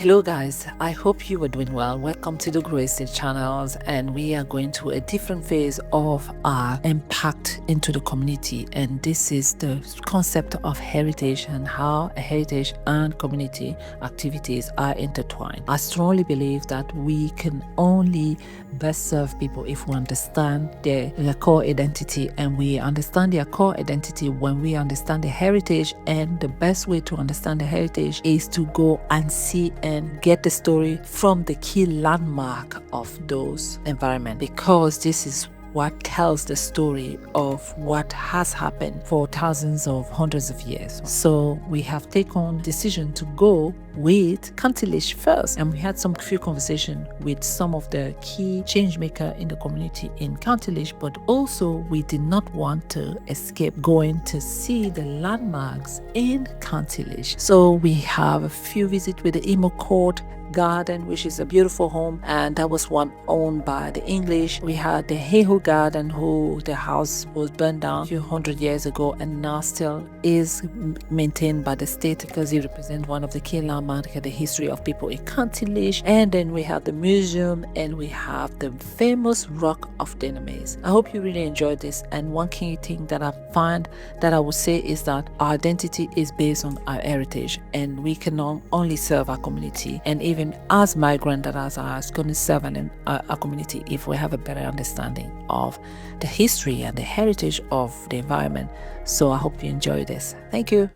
Hello guys, I hope you are doing well. Welcome to the Grow Estate channels, and we are going to a different phase of our impact into the community, and this is the concept of heritage and how heritage and community activities are intertwined. I strongly believe that we can only best serve people if we understand their core identity, and we understand their core identity when we understand the heritage. And the best way to understand the heritage is to go and see and get the story from the key landmark of those environments, because this is what tells the story of what has happened for thousands of hundreds of years. So we have taken decision to go with Cantillage first, and we had some few conversation with some of the key change maker in the community in Cantillage, but also we did not want to escape going to see the landmarks in Cantillage. So we have a few visits with the Heywood Garden, which is a beautiful home, and that was one owned by the English. We had the Heywood Garden, who the house was burned down a few hundred years ago and now still is maintained by the state, because it represents one of the key landmarks in the history of people in Cantillage. And then we have the museum, and we have the famous Rock of Dynamis. I hope you really enjoyed this, and one key thing that I find that I would say is that our identity is based on our heritage, and we can only serve our community, and even as migrant that as us going to serve a community if we have a better understanding of the history and the heritage of the environment. So I hope you enjoy this. Thank you.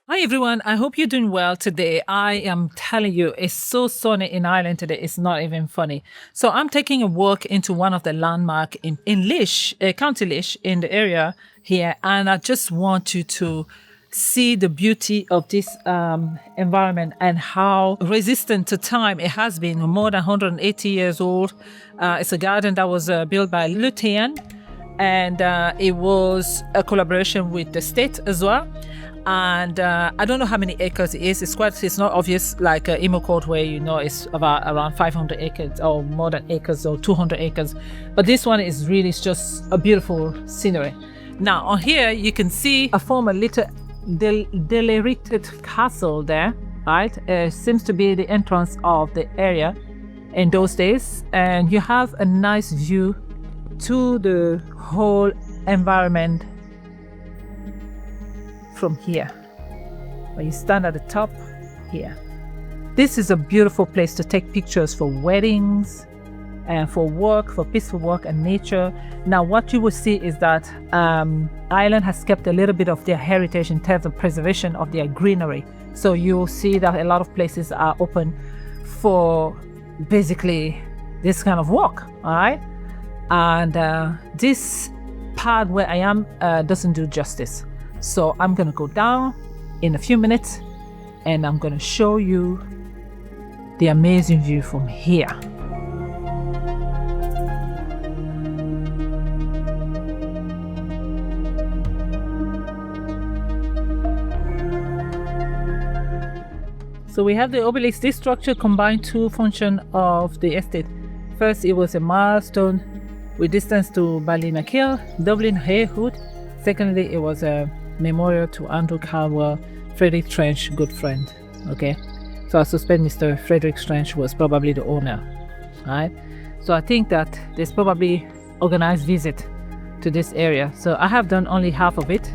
Hi everyone, I hope you're doing well today. I am telling you, it's so sunny in Ireland today, it's not even funny. So I'm taking a walk into one of the landmarks in Laois, County Laois, in the area here, and I just want you to see the beauty of this environment and how resistant to time it has been. More than 180 years old. It's a garden that was built by Lutheran, and it was a collaboration with the state as well. And I don't know how many acres it is. It's not obvious like Heywood Court, where you know it's about around 500 acres or more than acres, or 200 acres. But this one is really just a beautiful scenery. Now on here you can see a former little derelict castle there, right? Seems to be the entrance of the area in those days, and you have a nice view to the whole environment from here. When you stand at the top here, this is a beautiful place to take pictures for weddings and for work, for peaceful work and nature. Now what you will see is that Ireland has kept a little bit of their heritage in terms of preservation of their greenery. So you'll see that a lot of places are open for basically this kind of walk, all right? And this part where I am doesn't do justice. So I'm going to go down in a few minutes, and I'm going to show you the amazing view from here. So we have the obelisk. This structure combined two functions of the estate. First, it was a milestone with distance to Ballynakill, Dublin, Heywood. Secondly, it was a memorial to Andrew Caldwell, Frederick Trench, good friend. Okay, so I suspect Mr. Frederick Trench was probably the owner, right? So I think that there's probably organized visit to this area. So I have done only half of it.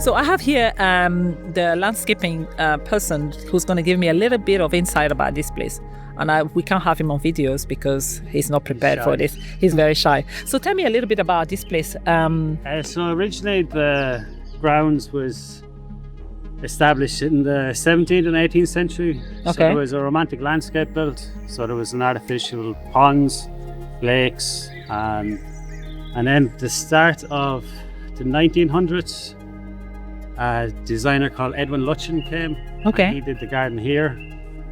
So I have here the landscaping person who's going to give me a little bit of insight about this place. And we can't have him on videos because he's not prepared for this. He's very shy. So tell me a little bit about this place. So originally the grounds was established in the 17th and 18th century. So Okay. there was a romantic landscape built. So there was an artificial ponds, lakes, and then the start of the 1900s, a designer called Edwin Lutyens came. Okay. And he did the garden here.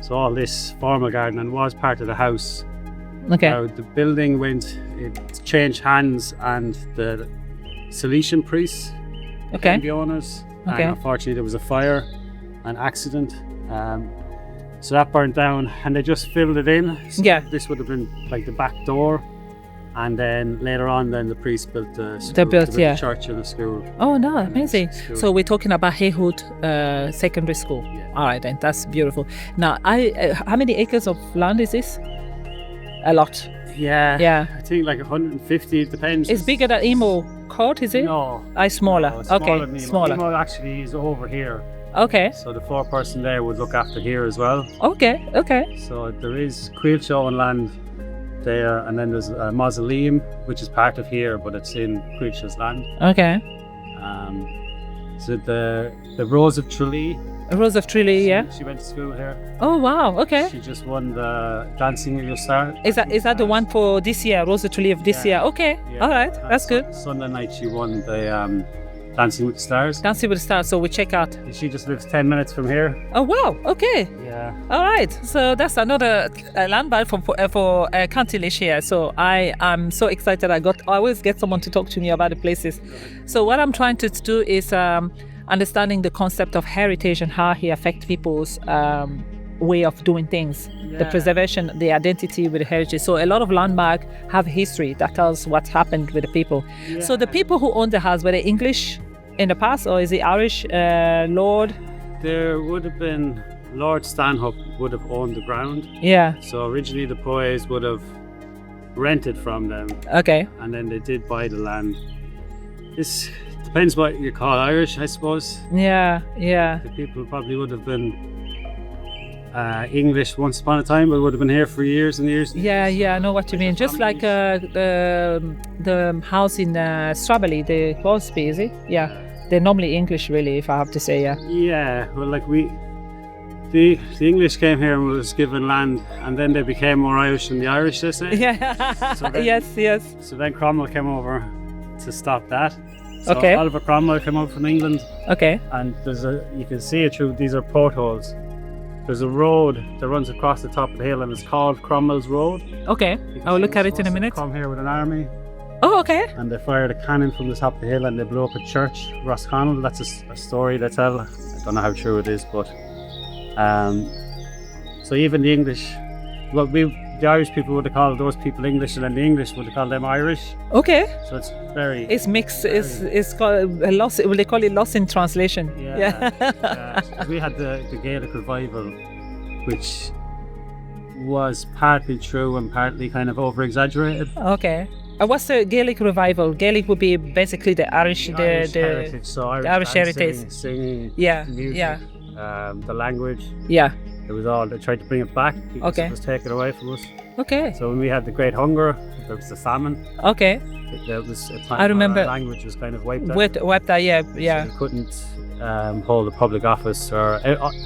So all this formal garden and was part of the house. Okay. Now the building it changed hands, and the Salesian priests became the owners. Okay. And unfortunately there was a fire, an accident. So that burnt down, and they just filled it in. So Yeah. this would have been like the back door. And then later on, then the priest built the school, They built, a church and a school. Oh no, amazing. School. So we're talking about Heywood Secondary School. Yeah. All right, then that's beautiful. Now, how many acres of land is this? A lot. Yeah. Yeah. I think like 150, it depends. It's bigger than Emo Court, is it? No. Smaller. No, it's Okay, smaller than Emo. smaller. Emo actually is over here. Okay. So the foreperson there would look after here as well. Okay. Okay. So there is Creelshaw land there, and then there's a mausoleum, which is part of here, but it's in Creelshaw's land. Okay. So the Rose of Tralee. Rose of Tralee, yeah. She went to school here. Oh wow. Okay. She just won the Dancing with Your Star. Is that the one for this year? Rose of Tralee of this Yeah. year. Okay. Yeah. All right. That's good. Sunday night she won the Dancing with the Stars. Dancing with the Stars. So we check out. She just lives 10 minutes from here. Oh wow. Okay. Yeah. All right, so that's another landmark for County Laois here. So I am so excited. I always get someone to talk to me about the places. So what I'm trying to do is understanding the concept of heritage and how it affects people's way of doing things. The Yeah. preservation, the identity with the heritage. So a lot of landmarks have history that tells what happened with the people. So the people who own the house, were they English in the past, or is it Irish? Lord? There would have been Lord Stanhope would have owned the ground. Yeah. So originally the boys would have rented from them, Okay. and then they did buy the land. This depends what you call Irish, I suppose. Yeah. Yeah. The people probably would have been English once upon a time, but would have been here for years and years. Yeah, I know what you mean. Just like the house in Strawberry, the Crosby, is it? Yeah. They're normally English, really, if I have to say, yeah. Yeah, well, like the English came here and was given land, and then they became more Irish than the Irish, they say. Yeah, So then- yes. So then Cromwell came over to stop that. So Okay. Oliver Cromwell came over from England, Okay, and you can see it through, these are portholes. There's a road that runs across the top of the hill, and it's called Cromwell's Road. okay. You can I'll see look at the it in a soldiers minute. Come here with an army, Oh, okay. and they fired a cannon from the top of the hill, and they blew up a church, Rosconnell. That's a story they tell. I don't know how true it is, but so even the English, well, the Irish people would have called those people English, and then the English would have called them Irish. Okay. So it's very It's mixed. It's called a loss. Will they call it loss in translation? Yeah. We had the Gaelic revival, which was partly true and partly kind of over-exaggerated. Okay. What's the Gaelic revival? Gaelic would be basically the Irish, Irish heritage, so Irish dancing, heritage. singing, Yeah, music, yeah. The language. Yeah. It was all, they tried to bring it back because Okay. it was taken away from us. Okay. So when we had the Great Hunger, there was the famine. Okay. There was a time I remember- where our language was kind of wiped out. Wiped out. Yeah. Yeah. So you couldn't hold a public office, or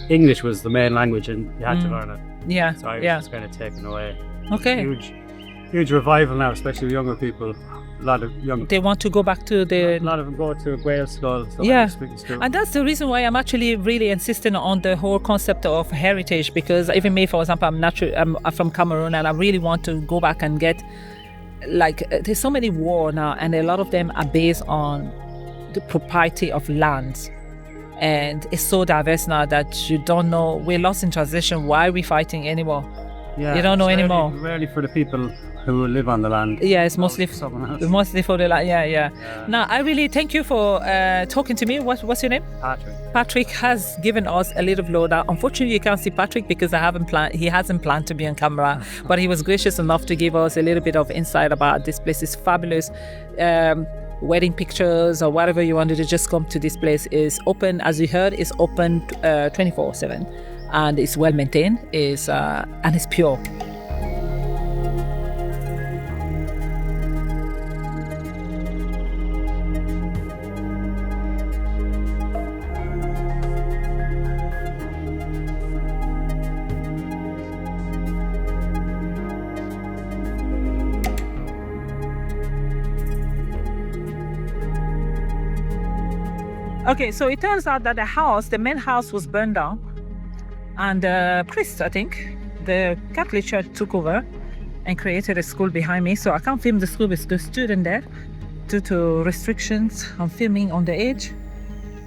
English was the main language, and you had to learn it. Yeah. So Irish Yeah. was kind of taken away. Okay. Huge revival now, especially with younger people. A lot of young, They want to go back to a the. lot of them go to a Gaelic school. So Yeah. Irish-speaking school. And that's the reason why I'm actually really insisting on the whole concept of heritage, because even me, for example, I'm from Cameroon, and I really want to go back and get, like, there's so many war now, and a lot of them are based on the propriety of lands. And it's so diverse now that you don't know, we're lost in translation. Why are we fighting anymore? Yeah, you don't know it's anymore. Rarely for the people who live on the land. Yeah, it's mostly For someone else. mostly for the land. Yeah. Now, I really thank you for talking to me. What's your name? Patrick. Patrick has given us a little lowdown. Unfortunately, you can't see Patrick because he hasn't planned to be on camera, but he was gracious enough to give us a little bit of insight about this place. It's fabulous. Wedding pictures or whatever you wanted to just come to this place is open. As you heard, it's open 24/7, and it's well maintained. And it's pure. Okay, so it turns out that the main house was burned down, and the priest, I think, the Catholic Church took over and created a school behind me. So I can't film the school with the student there due to restrictions on filming on the edge.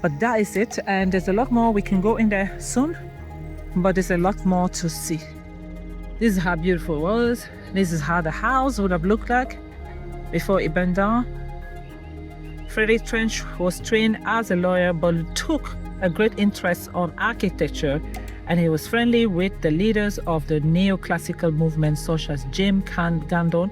But that is it, and there's a lot more. We can go in there soon, but there's a lot more to see. This is how beautiful it was. This is how the house would have looked like before it burned down. Frederick Trench was trained as a lawyer, but took a great interest on architecture, and he was friendly with the leaders of the neoclassical movement such as James Gandon,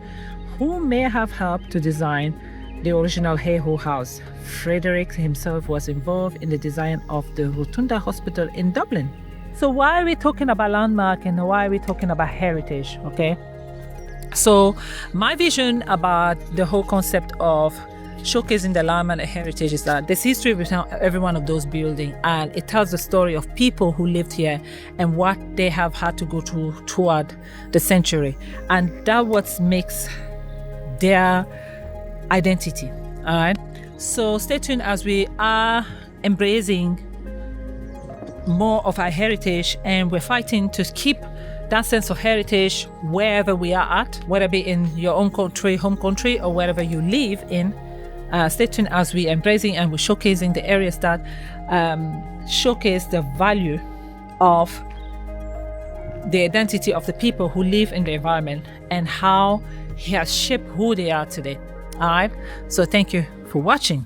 who may have helped to design the original Heywood House. Frederick himself was involved in the design of the Rotunda Hospital in Dublin. So why are we talking about landmark and why are we talking about heritage, okay? So my vision about the whole concept of showcasing the landmark and heritage is that there's history behind every one of those buildings, and it tells the story of people who lived here and what they have had to go through throughout the century, and that what makes their identity. All right, so stay tuned as we are embracing more of our heritage, and we're fighting to keep that sense of heritage wherever we are at, whether it be in your own country, home country, or wherever you live in. Stay tuned as we're embracing and we're showcasing the areas that showcase the value of the identity of the people who live in the environment and how he has shaped who they are today. All right, so thank you for watching.